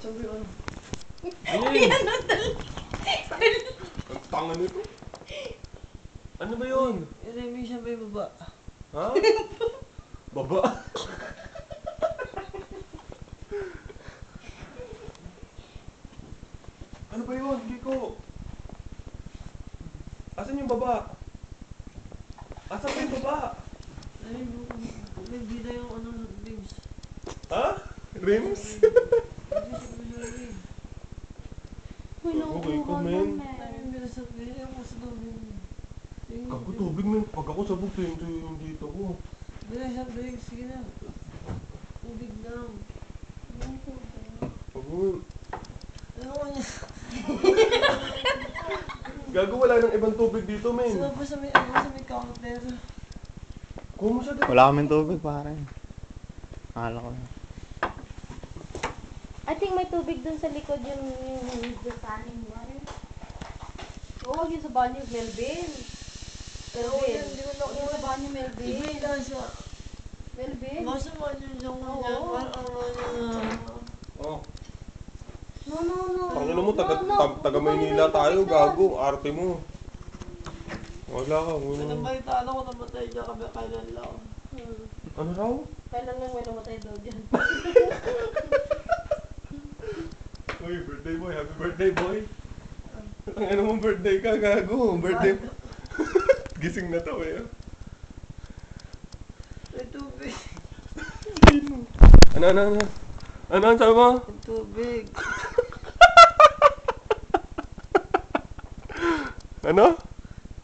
Sabi ano? Ayan! Ang tanga nito. Ano ba yun? Remy siya may baba. Ha? Baba? Ano ba yun, Kiko? Asan yung baba? Asan ba yung baba? Ay, may bida yung ano sa bibs. Ha? Rims? Uy, Okay ko, nauuhaw men. na, Ay, may bida sa bibs. Yung mas doon. Kago tubig, men. Pag ako sabog, yung dito ko. Bida sa bibs. Sige na. Tubig lang. Pag mo. Ano ko niya? Gago, wala nang ibang tubig dito, men. Sino ba sa may counter? Kuha mo siya dito. Wala kaming tubig, pare. Akala ko. I think may tubig dun sa likod yung the standing water. Oo, yun sa banyo, Melvin. Oo, yan. Di ko Yun sa banyo, Melvin. Ibigay siya. Melvin. Basta man yun yung kanya. Oo. Parang ano niya. Oh. No. Pangino mo, taga No. Maynila tayo, gago. Arte mo. Wala ka, Ano wala. ba yung talo ko namatay dyan kami kailan lang. Ano raw? Kailan lang may namatay daw dyan. Uy, birthday boy. Happy birthday, boy. Ang ano mong birthday ka, gago. Birthday. Gising na to, eh. May tubig. Ano? Ano ang sabi mo? May tubig. Ano?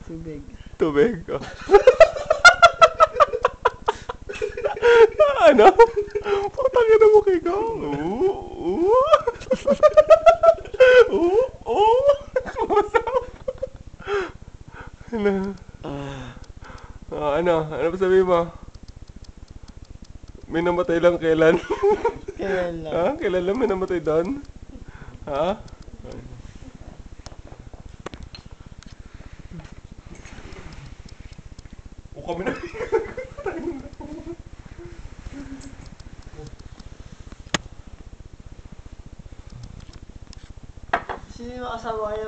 Tubig. Tubig. Oh. Ano? Putang ina mo kay ko. Ano? Ano? Ano ba sabihin mo? May namatay lang kailan? Kailan lang. Ha? Kailan lang may namatay doon? Ha? O kami na. Sino yung asawa niya?